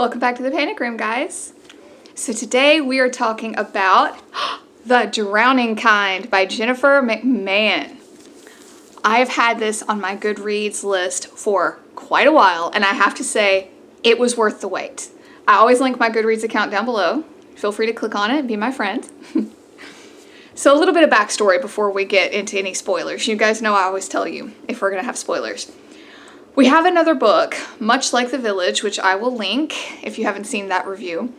Welcome back to the Panic Room, guys. So today we are talking about The Drowning Kind by Jennifer McMahon. I've had this on my Goodreads list for quite a while, and I have to say, it was worth the wait. I always link my Goodreads account down below. Feel free to click on it and be my friend. So a little bit of backstory before we get into any spoilers. You guys know I always tell you if we're going to have spoilers. We have another book, much like The Village, which I will link if you haven't seen that review.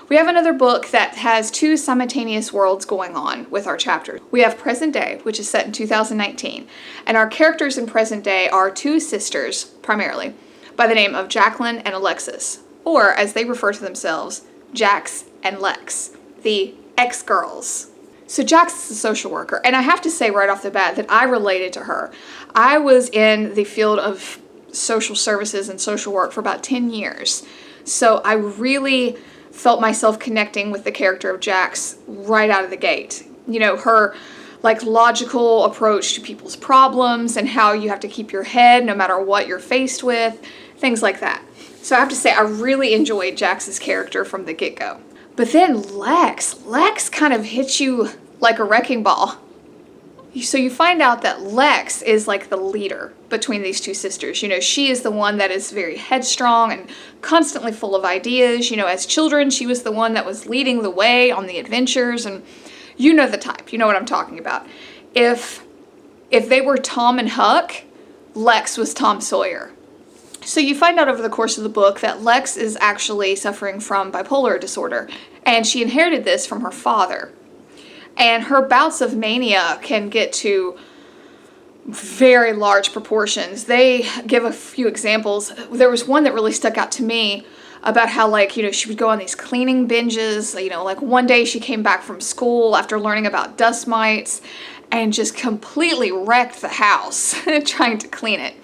We have another book that has two simultaneous worlds going on with our chapters. We have present day, which is set in 2019, and our characters in present day are two sisters, primarily, by the name of Jacqueline and Alexis, or as they refer to themselves, Jax and Lex, the ex-girls. So Jax is a social worker, and I have to say right off the bat that I related to her. I was in the field of social services and social work for about 10 years, so I really felt myself connecting with the character of Jax right out of the gate. You know, her like logical approach to people's problems and how you have to keep your head no matter what you're faced with, things like that. So I have to say I really enjoyed Jax's character from the get-go. But then Lex kind of hits you like a wrecking ball. So you find out that Lex is like the leader between these two sisters. You know, she is the one that is very headstrong and constantly full of ideas. You know, as children, she was the one that was leading the way on the adventures, and you know the type. You know what I'm talking about. If they were Tom and Huck, Lex was Tom Sawyer. So you find out over the course of the book that Lex is actually suffering from bipolar disorder, and she inherited this from her father. And her bouts of mania can get to very large proportions. They give a few examples. There was one that really stuck out to me about how, like, you know, she would go on these cleaning binges. You know, like one day she came back from school after learning about dust mites and just completely wrecked the house trying to clean it.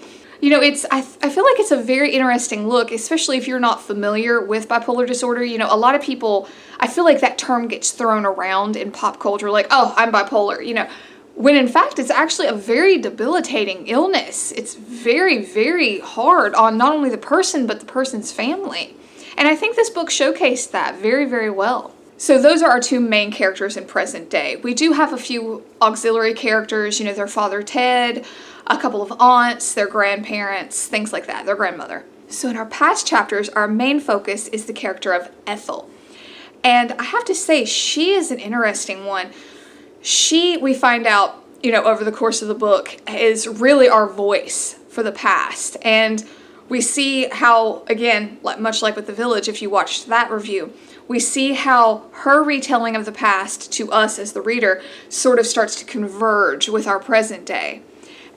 You know, I feel like it's a very interesting look, especially if you're not familiar with bipolar disorder. You know, a lot of people, I feel like that term gets thrown around in pop culture, like, oh, I'm bipolar, you know, when in fact it's actually a very debilitating illness. It's very, very hard on not only the person, but the person's family. And I think this book showcased that very, very well. So those are our two main characters in present day. We do have a few auxiliary characters, you know, their father Ted, a couple of aunts, their grandparents, things like that, their grandmother. So in our past chapters, our main focus is the character of Ethel. And I have to say, she is an interesting one. We find out, you know, over the course of the book, is really our voice for the past. And we see how, again, much like with The Village, if you watched that review, we see how her retelling of the past to us as the reader sort of starts to converge with our present day.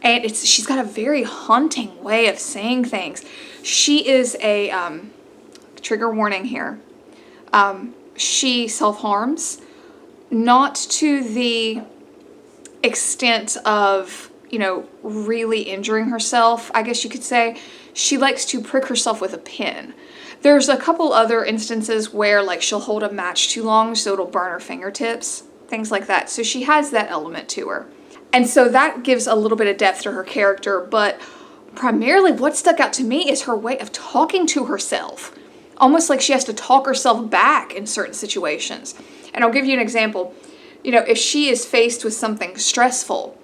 And she's got a very haunting way of saying things. She is a, trigger warning here, she self-harms, not to the extent of, you know, really injuring herself, I guess you could say. She likes to prick herself with a pin. There's a couple other instances where, like, she'll hold a match too long so it'll burn her fingertips, things like that. So she has that element to her. And so that gives a little bit of depth to her character, but primarily what stuck out to me is her way of talking to herself. Almost like she has to talk herself back in certain situations. And I'll give you an example. You know, if she is faced with something stressful,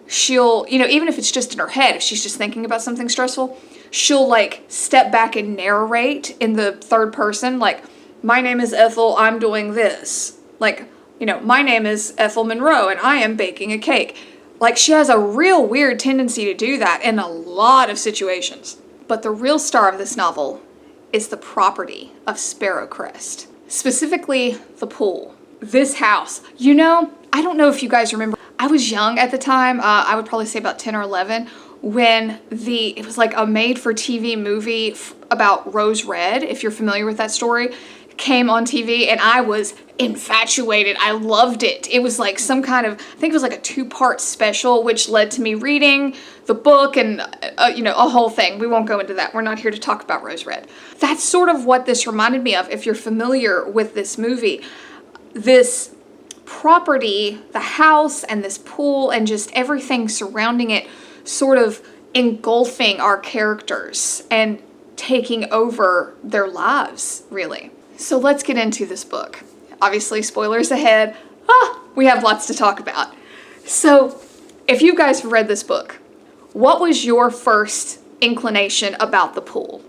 she'll, you know, even if it's just in her head, if she's just thinking about something stressful, she'll like step back and narrate in the third person, like, my name is Ethel, I'm doing this. Like, you know, my name is Ethel Monroe and I am baking a cake. Like, she has a real weird tendency to do that in a lot of situations. But the real star of this novel is the property of Sparrowcrest. Specifically, the pool. This house. You know, I don't know if you guys remember, I was young at the time, I would probably say about 10 or 11, when it was like a made-for-TV movie about Rose Red, if you're familiar with that story, came on TV, and I was infatuated. I loved it. It was like some kind of, I think it was like a 2-part special, which led to me reading the book and, you know, a whole thing. We won't go into that. We're not here to talk about Rose Red. That's sort of what this reminded me of, if you're familiar with this movie. This property, the house and this pool and just everything surrounding it, sort of engulfing our characters. And taking over their lives, really. So let's get into this book. Obviously, spoilers ahead. We have lots to talk about. So if you guys have read this book, what was your first inclination about the pool?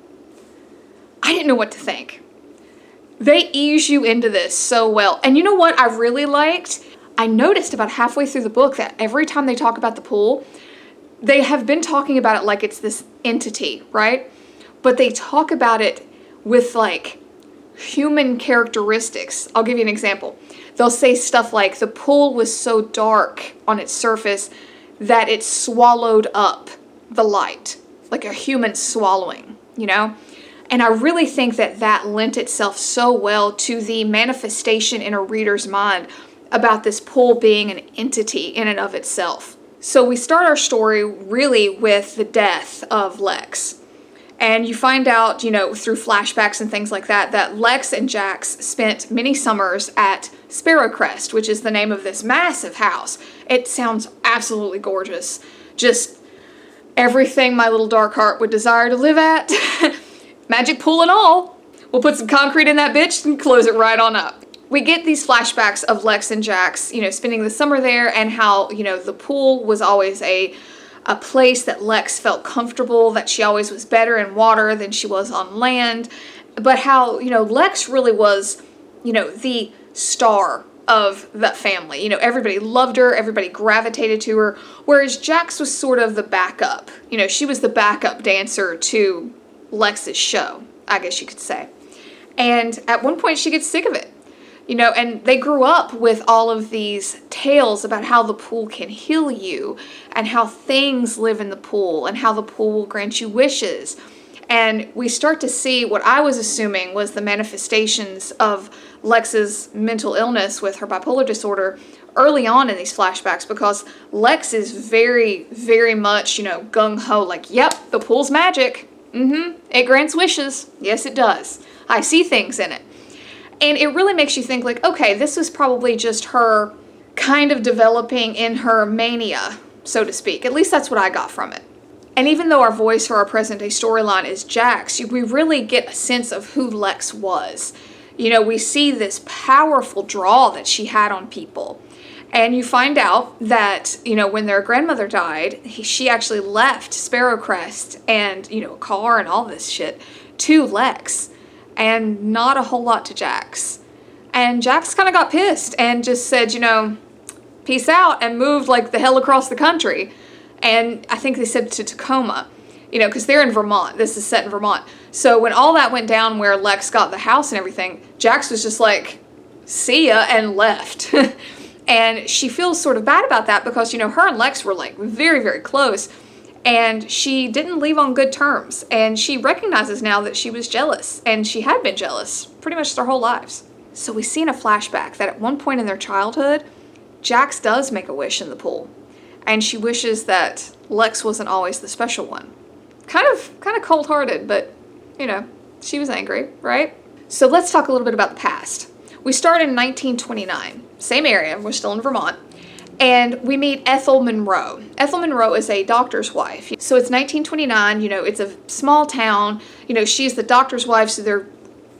I didn't know what to think. They ease you into this so well. And you know what I really liked? I noticed about halfway through the book that every time they talk about the pool, they have been talking about it like it's this entity, right? But they talk about it with like human characteristics. I'll give you an example. They'll say stuff like the pool was so dark on its surface that it swallowed up the light, like a human swallowing, you know? And I really think that that lent itself so well to the manifestation in a reader's mind about this pool being an entity in and of itself. So we start our story really with the death of Lex. And you find out, you know, through flashbacks and things like that, that Lex and Jax spent many summers at Sparrowcrest, which is the name of this massive house. It sounds absolutely gorgeous. Just everything my little dark heart would desire to live at. Magic pool and all. We'll put some concrete in that bitch and close it right on up. We get these flashbacks of Lex and Jax, you know, spending the summer there, and how, you know, the pool was always a place that Lex felt comfortable, that she always was better in water than she was on land. But how, you know, Lex really was, you know, the star of that family. You know, everybody loved her, everybody gravitated to her, whereas Jax was sort of the backup. You know, she was the backup dancer to Lex's show, I guess you could say. And at one point she gets sick of it, you know, and they grew up with all of these tales about how the pool can heal you and how things live in the pool and how the pool will grant you wishes. And we start to see what I was assuming was the manifestations of Lex's mental illness with her bipolar disorder early on in these flashbacks, because Lex is very, very much, you know, gung-ho, like, yep, the pool's magic. It grants wishes. Yes, it does. I see things in it. And it really makes you think like, okay, this was probably just her kind of developing in her mania, so to speak. At least that's what I got from it. And even though our voice for our present day storyline is Jax, we really get a sense of who Lex was. You know, we see this powerful draw that she had on people. And you find out that, you know, when their grandmother died, she actually left Sparrowcrest and, you know, a car and all this shit to Lex, and not a whole lot to Jax. And Jax kind of got pissed and just said, you know, peace out, and moved like the hell across the country. And I think they said to Tacoma, you know, because they're in Vermont. This is set in Vermont. So when all that went down where Lex got the house and everything, Jax was just like, see ya, and left. And she feels sort of bad about that because, you know, her and Lex were like very, very close. And she didn't leave on good terms. And she recognizes now that she was jealous. And she had been jealous pretty much their whole lives. So we see in a flashback that at one point in their childhood, Jax does make a wish in the pool. And she wishes that Lex wasn't always the special one. Kind of cold-hearted, but, you know, she was angry, right? So let's talk a little bit about the past. We start in 1929. Same area, we're still in Vermont. And we meet Ethel Monroe. Ethel Monroe is a doctor's wife. So it's 1929, you know, it's a small town. You know, she's the doctor's wife, so they're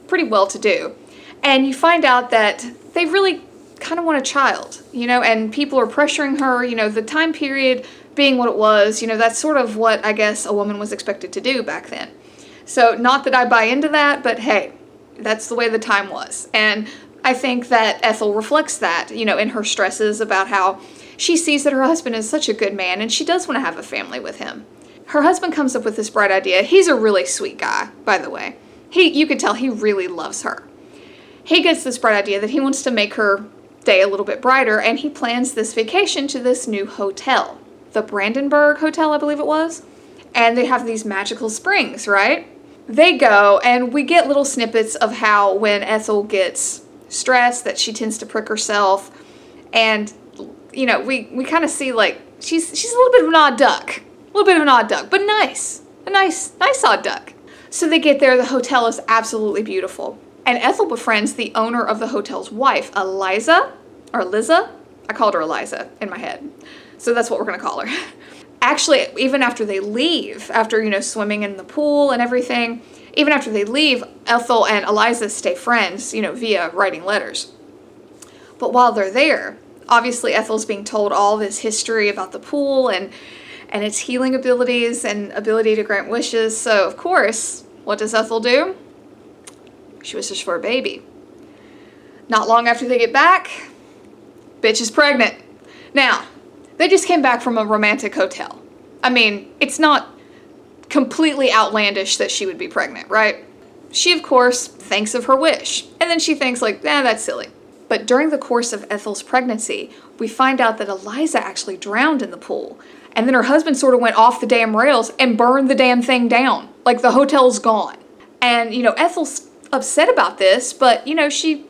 pretty well-to-do. And you find out that they really kind of want a child, you know, and people are pressuring her, you know, the time period being what it was, you know, that's sort of what I guess a woman was expected to do back then. So not that I buy into that, but hey, that's the way the time was. And I think that Ethel reflects that, you know, in her stresses about how she sees that her husband is such a good man and she does want to have a family with him. Her husband comes up with this bright idea. He's a really sweet guy, by the way. You could tell he really loves her. He gets this bright idea that he wants to make her day a little bit brighter, and he plans this vacation to this new hotel, the Brandenburg Hotel, I believe it was. And they have these magical springs, right? They go, and we get little snippets of how when Ethel gets stressed that she tends to prick herself, and you know, we kind of see like she's a little bit of an odd duck, but nice, a nice odd duck. So they get there. The hotel is absolutely beautiful, and Ethel befriends the owner of the hotel's wife, Liza, I called her Eliza in my head. So that's what we're going to call her. Actually, even after they leave, after, swimming in the pool and everything, even after they leave, Ethel and Eliza stay friends, via writing letters. But while they're there, obviously Ethel's being told all this history about the pool and its healing abilities and ability to grant wishes. So, of course, what does Ethel do? She wishes for a baby. Not long after they get back, bitch is pregnant. Now, they just came back from a romantic hotel. I mean, it's not completely outlandish that she would be pregnant, right? She, of course, thinks of her wish. And then she thinks that's silly. But during the course of Ethel's pregnancy, we find out that Eliza actually drowned in the pool. And then her husband sort of went off the damn rails and burned the damn thing down. Like, the hotel's gone. And, Ethel's upset about this, but, she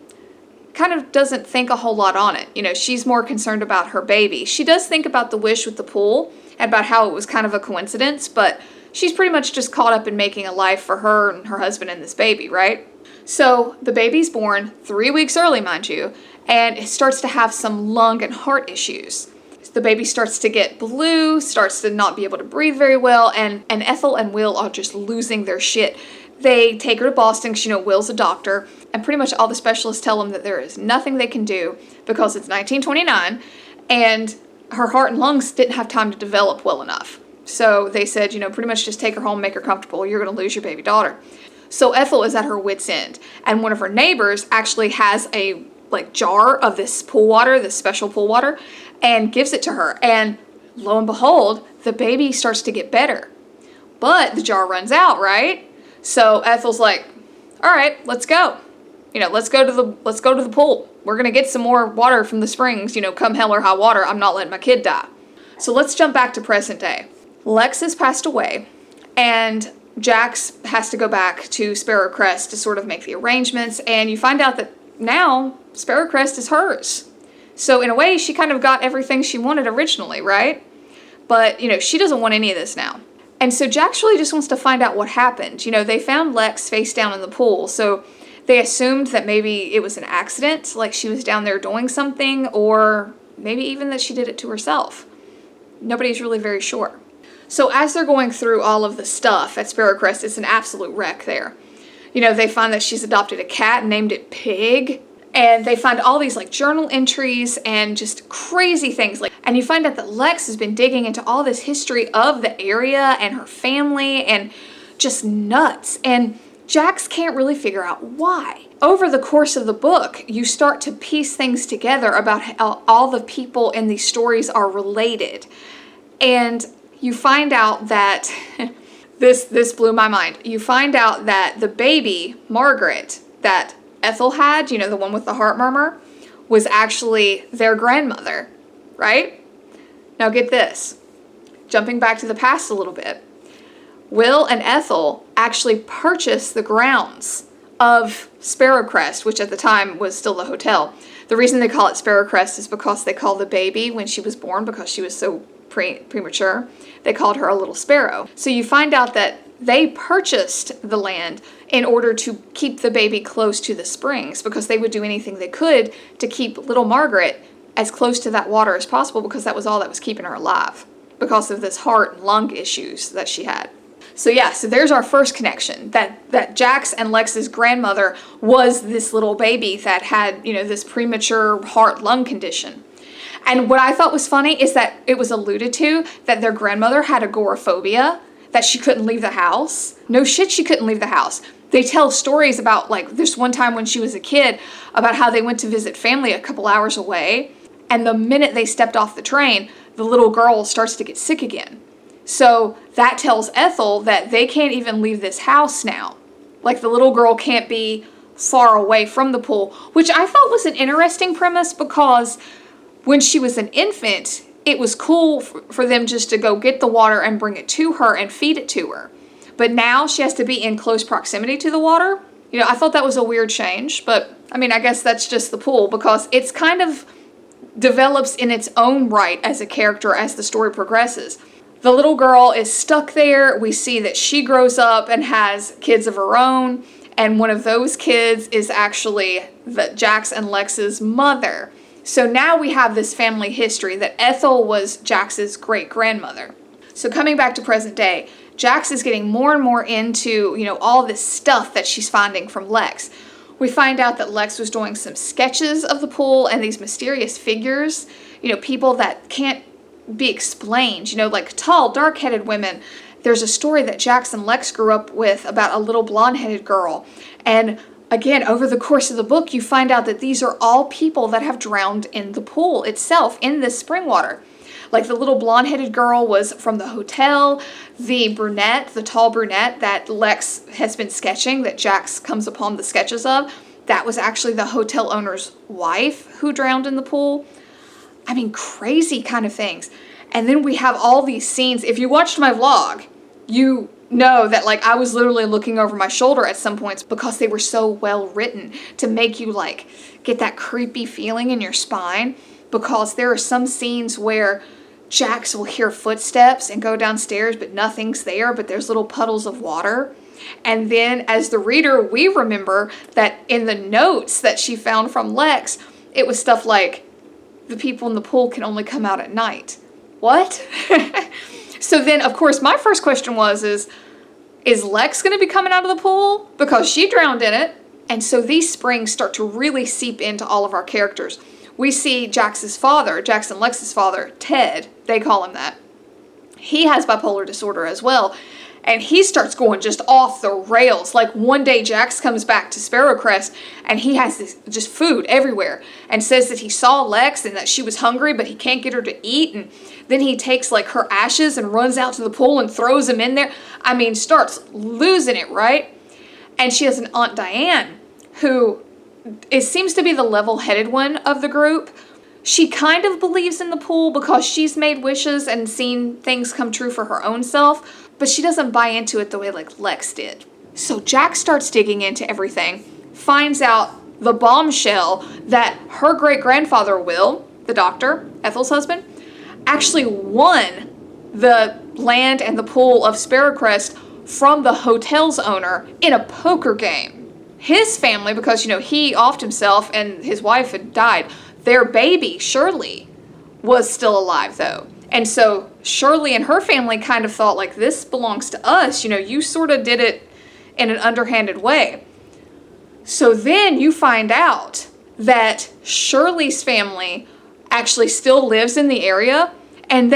kind of doesn't think a whole lot on it. She's more concerned about her baby. She does think about the wish with the pool and about how it was kind of a coincidence, but she's pretty much just caught up in making a life for her and her husband and this baby, right? So the baby's born 3 weeks early, mind you, and it starts to have some lung and heart issues. The baby starts to get blue, starts to not be able to breathe very well, and Ethel and Will are just losing their shit. They take her to Boston because, Will's a doctor, and pretty much all the specialists tell them that there is nothing they can do because it's 1929, and her heart and lungs didn't have time to develop well enough. So they said, pretty much just take her home, make her comfortable. You're going to lose your baby daughter. So Ethel is at her wit's end, and one of her neighbors actually has a jar of this pool water, this special pool water, and gives it to her. And lo and behold, the baby starts to get better. But the jar runs out, right? So Ethel's like, all right, let's go. Let's go to the pool. We're gonna get some more water from the springs. Come hell or high water, I'm not letting my kid die. So let's jump back to present day. Lex has passed away, and Jax has to go back to Sparrow Crest to sort of make the arrangements, and you find out that now Sparrow Crest is hers. So in a way, she kind of got everything she wanted originally, right? But, she doesn't want any of this now. And so Jax really just wants to find out what happened. They found Lex face down in the pool, so they assumed that maybe it was an accident, like she was down there doing something, or maybe even that she did it to herself. Nobody's really very sure. So as they're going through all of the stuff at Sparrow Crest, it's an absolute wreck there. They find that she's adopted a cat and named it Pig. And they find all these journal entries and just crazy things. And you find out that Lex has been digging into all this history of the area and her family and just nuts. And Jax can't really figure out why. Over the course of the book, you start to piece things together about how all the people in these stories are related. And you find out that, this blew my mind. You find out that the baby, Margaret, that Ethel had, the one with the heart murmur, was actually their grandmother, right? Now get this. Jumping back to the past a little bit. Will and Ethel actually purchased the grounds of Sparrow Crest, which at the time was still the hotel. The reason they call it Sparrow Crest is because they called the baby when she was born, because she was so premature, they called her a little sparrow. So you find out that they purchased the land in order to keep the baby close to the springs, because they would do anything they could to keep little Margaret as close to that water as possible, because that was all that was keeping her alive because of this heart and lung issues that she had. So yeah, so there's our first connection, that Jax and Lex's grandmother was this little baby that had, this premature heart-lung condition. And what I thought was funny is that it was alluded to that their grandmother had agoraphobia, that she couldn't leave the house. No shit, she couldn't leave the house. They tell stories about, this one time when she was a kid, about how they went to visit family a couple hours away, and the minute they stepped off the train, the little girl starts to get sick again. So that tells Ethel that they can't even leave this house now. The little girl can't be far away from the pool, which I thought was an interesting premise, because when she was an infant, it was cool for them just to go get the water and bring it to her and feed it to her. But now she has to be in close proximity to the water. I thought that was a weird change, but I guess that's just the pool, because it's kind of develops in its own right as a character as the story progresses. The little girl is stuck there. We see that she grows up and has kids of her own, and one of those kids is actually Jax and Lex's mother. So now we have this family history that Ethel was Jax's great-grandmother. So coming back to present day, Jax is getting more and more into, all this stuff that she's finding from Lex. We find out that Lex was doing some sketches of the pool and these mysterious figures, people that can't be explained, like tall, dark-headed women. There's a story that Jax and Lex grew up with about a little blonde-headed girl. And again, over the course of the book, you find out that these are all people that have drowned in the pool itself, in this spring water. Like the little blonde-headed girl was from the hotel. The brunette, the tall brunette that Lex has been sketching, that Jax comes upon the sketches of, that was actually the hotel owner's wife who drowned in the pool. I mean, crazy kind of things. And then we have all these scenes. If you watched my vlog, you know that I was literally looking over my shoulder at some points because they were so well written to make you get that creepy feeling in your spine, because there are some scenes where Jax will hear footsteps and go downstairs, but nothing's there, but there's little puddles of water. And then as the reader, we remember that in the notes that she found from Lex, it was stuff like, the people in the pool can only come out at night. What? So then, of course, my first question is Lex going to be coming out of the pool? Because she drowned in it. And so these springs start to really seep into all of our characters. We see Jax's father, Jax and Lex's father, Ted, they call him that. He has bipolar disorder as well. And he starts going just off the rails. One day Jax comes back to Sparrowcrest and he has this just food everywhere and says that he saw Lex and that she was hungry, but he can't get her to eat. And then he takes her ashes and runs out to the pool and throws them in there. I mean, starts losing it, right? And she has an Aunt Diane who seems to be the level-headed one of the group. She kind of believes in the pool because she's made wishes and seen things come true for her own self, but she doesn't buy into it the way Lex did. So Jax starts digging into everything, finds out the bombshell that her great-grandfather Will, the doctor, Ethel's husband, actually won the land and the pool of Sparrowcrest from the hotel's owner in a poker game. His family, because, he offed himself and his wife had died, their baby, Shirley, was still alive, though. And so Shirley and her family kind of thought, this belongs to us. You sort of did it in an underhanded way. So then you find out that Shirley's family actually still lives in the area, and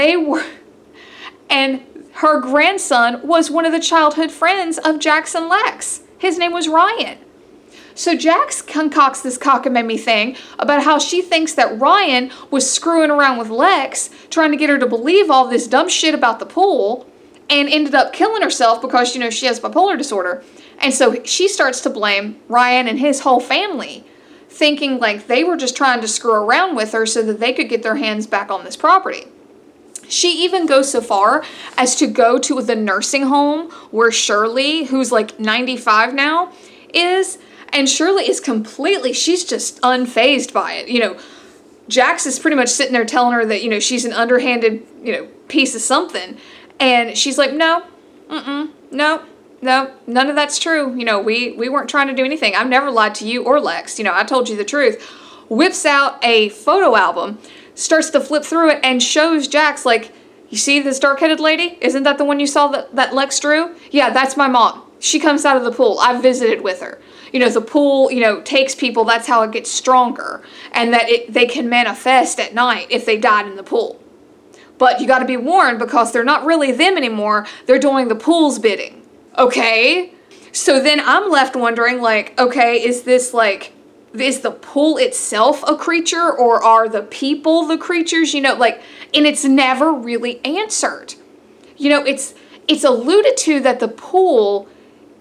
and her grandson was one of the childhood friends of Jax and Lex. His name was Ryan. So Jax concocts this cockamamie thing about how she thinks that Ryan was screwing around with Lex, trying to get her to believe all this dumb shit about the pool, and ended up killing herself because, she has bipolar disorder. And so she starts to blame Ryan and his whole family, thinking they were just trying to screw around with her so that they could get their hands back on this property. She even goes so far as to go to the nursing home where Shirley, who's 95 now, is. And Shirley is she's just unfazed by it. Jax is pretty much sitting there telling her that, she's an underhanded, piece of something. And she's like, no, no, none of that's true. We weren't trying to do anything. I've never lied to you or Lex. I told you the truth. Whips out a photo album, starts to flip through it, and shows Jax, you see this dark-headed lady? Isn't that the one you saw that Lex drew? Yeah, that's my mom. She comes out of the pool. I've visited with her. The pool, takes people, that's how it gets stronger. And that they can manifest at night if they died in the pool. But you got to be warned because they're not really them anymore. They're doing the pool's bidding. Okay? So then I'm left wondering, okay, is this is the pool itself a creature, or are the people the creatures? And it's never really answered. It's alluded to that the pool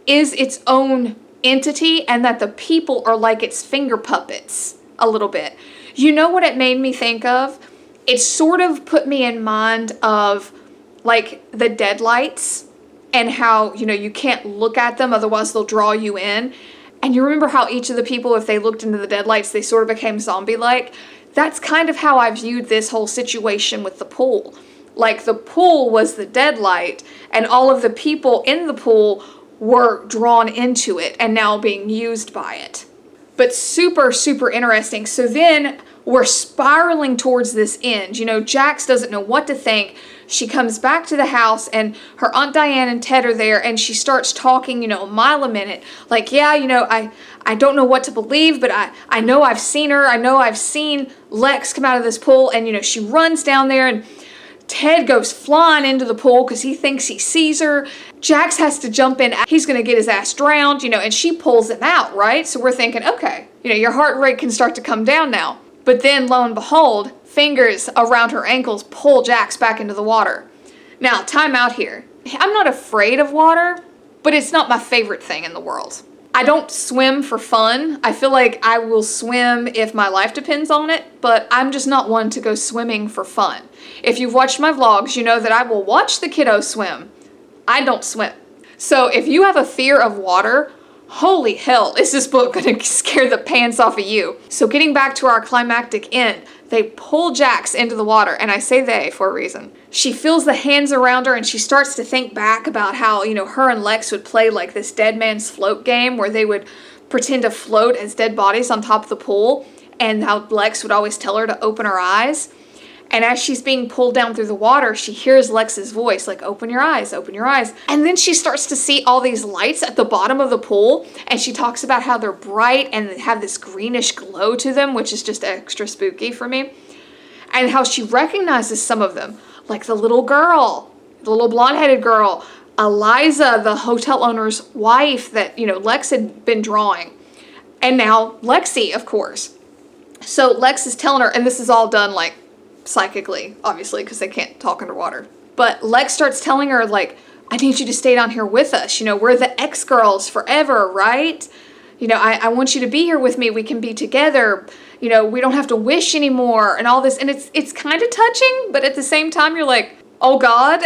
is its own entity and that the people are its finger puppets a little bit. You know what it made me think of? It sort of put me in mind of the deadlights and how, you can't look at them, otherwise they'll draw you in. And you remember how each of the people, if they looked into the deadlights, they sort of became zombie-like? That's kind of how I viewed this whole situation with the pool. The pool was the deadlight, and all of the people in the pool were drawn into it and now being used by it. But super, super interesting. So then we're spiraling towards this end. You know, Jax doesn't know what to think. She comes back to the house and her Aunt Diane and Ted are there, and she starts talking, you know, a mile a minute. Like, yeah, you know, I don't know what to believe, but I know I've seen her. I know I've seen Lex come out of this pool, and, you know, she runs down there, and Ted goes flying into the pool because he thinks he sees her. Jax has to jump in. He's going to get his ass drowned, you know, and she pulls him out, right? So we're thinking, okay, you know, your heart rate can start to come down now. But then, lo and behold, fingers around her ankles pull Jax back into the water. Now, time out here. I'm not afraid of water, but it's not my favorite thing in the world. I don't swim for fun. I feel like I will swim if my life depends on it, but I'm just not one to go swimming for fun. If you've watched my vlogs, you know that I will watch the kiddos swim. I don't swim. So if you have a fear of water, holy hell, is this book going to scare the pants off of you? So getting back to our climactic end, they pull Jax into the water, and I say they for a reason. She feels the hands around her, and she starts to think back about how, you know, her and Lex would play like this dead man's float game where they would pretend to float as dead bodies on top of the pool, and how Lex would always tell her to open her eyes. And as she's being pulled down through the water, she hears Lex's voice, like, open your eyes, open your eyes. And then she starts to see all these lights at the bottom of the pool, and she talks about how they're bright and they have this greenish glow to them, which is just extra spooky for me. And how she recognizes some of them, like the little girl, the little blonde-headed girl, Eliza, the hotel owner's wife that, you know, Lex had been drawing. And now Lexi, of course. So Lex is telling her, and this is all done, like, psychically, obviously, because they can't talk underwater. But Lex starts telling her, like, I need you to stay down here with us. You know, we're the ex-girls forever, right? You know, I want you to be here with me. We can be together. You know, we don't have to wish anymore and all this. And it's kind of touching, but at the same time, you're like, oh God,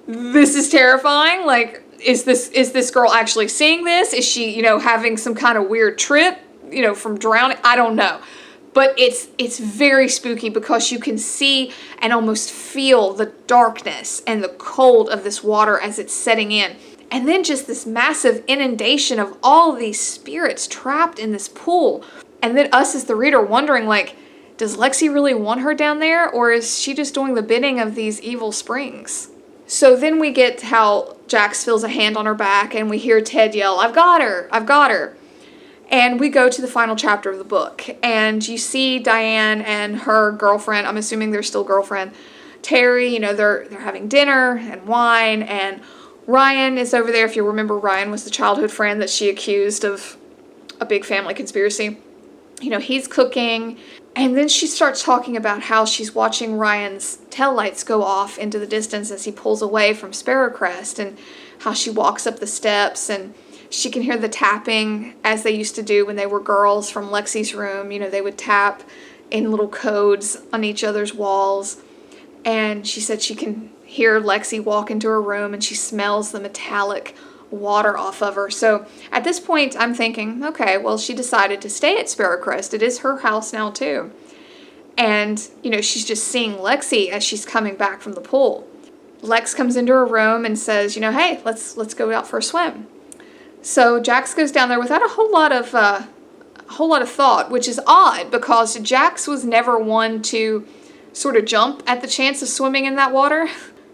this is terrifying. Like, is this girl actually seeing this? Is she, you know, having some kind of weird trip, you know, from drowning? I don't know. But it's very spooky because you can see and almost feel the darkness and the cold of this water as it's setting in. And then just this massive inundation of all these spirits trapped in this pool. And then us as the reader wondering, like, does Lexi really want her down there? Or is she just doing the bidding of these evil springs? So then we get how Jax feels a hand on her back and we hear Ted yell, I've got her, I've got her. And we go to the final chapter of the book, and you see Diane and her girlfriend, I'm assuming they're still girlfriend, Terry, you know, they're having dinner and wine, and Ryan is over there. If you remember, Ryan was the childhood friend that she accused of a big family conspiracy. You know, he's cooking, and then she starts talking about how she's watching Ryan's taillights go off into the distance as he pulls away from Sparrowcrest, and how she walks up the steps, and she can hear the tapping as they used to do when they were girls from Lexi's room. You know, they would tap in little codes on each other's walls. And she said she can hear Lexi walk into her room and she smells the metallic water off of her. So at this point, I'm thinking, okay, well, she decided to stay at Sparrowcrest. It is her house now, too. And, you know, she's just seeing Lexi as she's coming back from the pool. Lex comes into her room and says, you know, hey, let's go out for a swim. So Jax goes down there without a whole lot of thought, which is odd because Jax was never one to sort of jump at the chance of swimming in that water.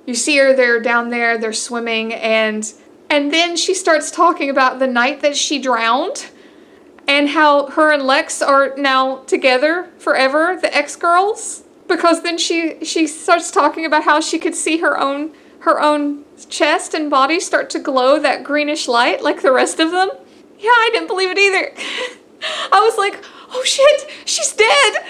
You see her there down there, they're swimming, and then she starts talking about the night that she drowned and how her and Lex are now together forever, the ex-girls. Because then she starts talking about how she could see her own chest and body start to glow that greenish light like the rest of them. Yeah, I didn't believe it either. I was like, oh shit, she's dead.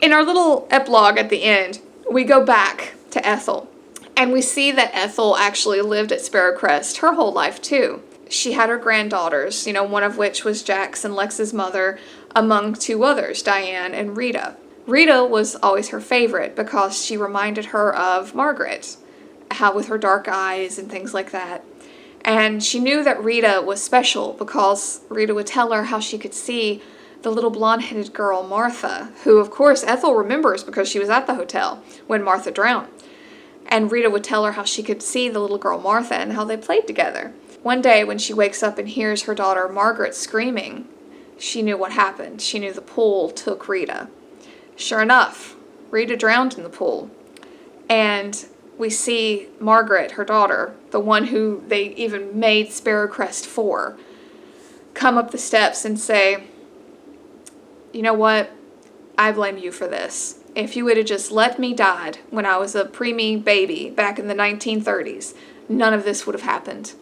In our little epilogue at the end, we go back to Ethel. And we see that Ethel actually lived at Sparrowcrest her whole life too. She had her granddaughters, you know, one of which was Jax and Lex's mother, among two others, Diane and Rita. Rita was always her favorite because she reminded her of Margaret, how with her dark eyes and things like that. And she knew that Rita was special because Rita would tell her how she could see the little blonde-headed girl, Martha, who, of course, Ethel remembers because she was at the hotel when Martha drowned. And Rita would tell her how she could see the little girl, Martha, and how they played together. One day when she wakes up and hears her daughter, Margaret, screaming, she knew what happened. She knew the pool took Rita. Sure enough, Rita drowned in the pool. And we see Margaret, her daughter, the one who they even made Sparrowcrest for, come up the steps and say, you know what? I blame you for this. If you would have just let me die when I was a preemie baby back in the 1930s, none of this would have happened.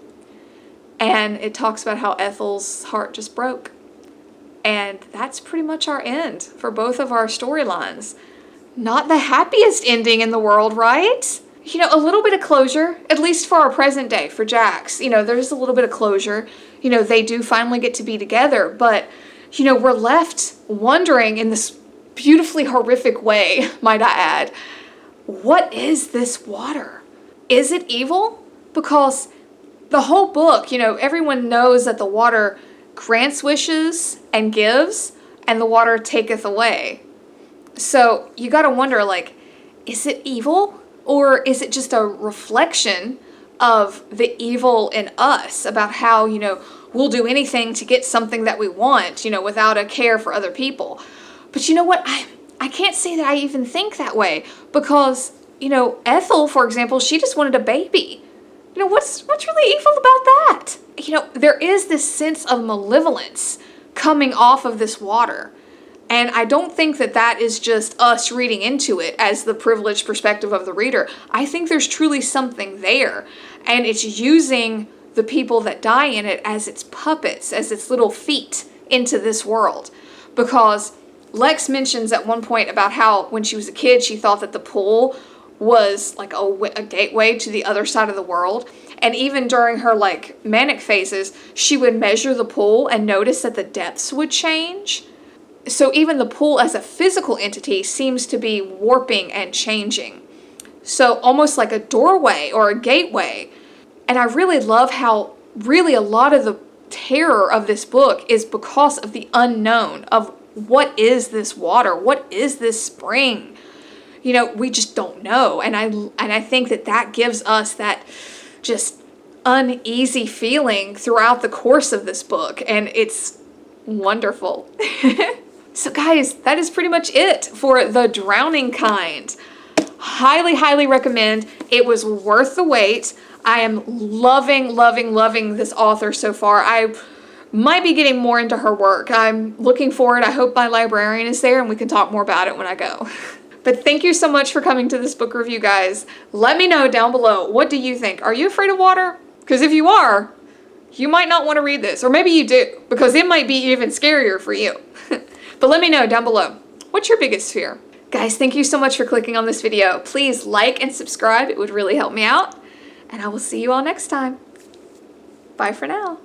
And it talks about how Ethel's heart just broke. And that's pretty much our end for both of our storylines. Not the happiest ending in the world, right? You know, a little bit of closure, at least for our present day, for Jax. You know, there's a little bit of closure. You know, they do finally get to be together, but, you know, we're left wondering in this beautifully horrific way, might I add, what is this water? Is it evil? Because the whole book, you know, everyone knows that the water grants wishes and gives, and the water taketh away. So you gotta wonder, like, is it evil? Or is it just a reflection of the evil in us about how, you know, we'll do anything to get something that we want, you know, without a care for other people. But you know what? I can't say that I even think that way because, you know, Ethel, for example, she just wanted a baby. You know, what's really evil about that? You know, there is this sense of malevolence coming off of this water. And I don't think that that is just us reading into it as the privileged perspective of the reader. I think there's truly something there. And it's using the people that die in it as its puppets, as its little feet into this world. Because Lex mentions at one point about how when she was a kid, she thought that the pool was like a gateway to the other side of the world. And even during her like manic phases, she would measure the pool and notice that the depths would change. So even the pool as a physical entity seems to be warping and changing. So almost like a doorway or a gateway. And I really love how really a lot of the terror of this book is because of the unknown of what is this water? What is this spring? You know, we just don't know. And I think that gives us that just uneasy feeling throughout the course of this book. And it's wonderful. So guys, that is pretty much it for The Drowning Kind. Highly, highly recommend. It was worth the wait. I am loving, loving, loving this author so far. I might be getting more into her work. I'm looking forward. I hope my librarian is there and we can talk more about it when I go. But thank you so much for coming to this book review, guys. Let me know down below, what do you think? Are you afraid of water? Because if you are, you might not want to read this. Or maybe you do, because it might be even scarier for you. But let me know down below, what's your biggest fear? Guys, thank you so much for clicking on this video. Please like and subscribe. It would really help me out. And I will see you all next time. Bye for now.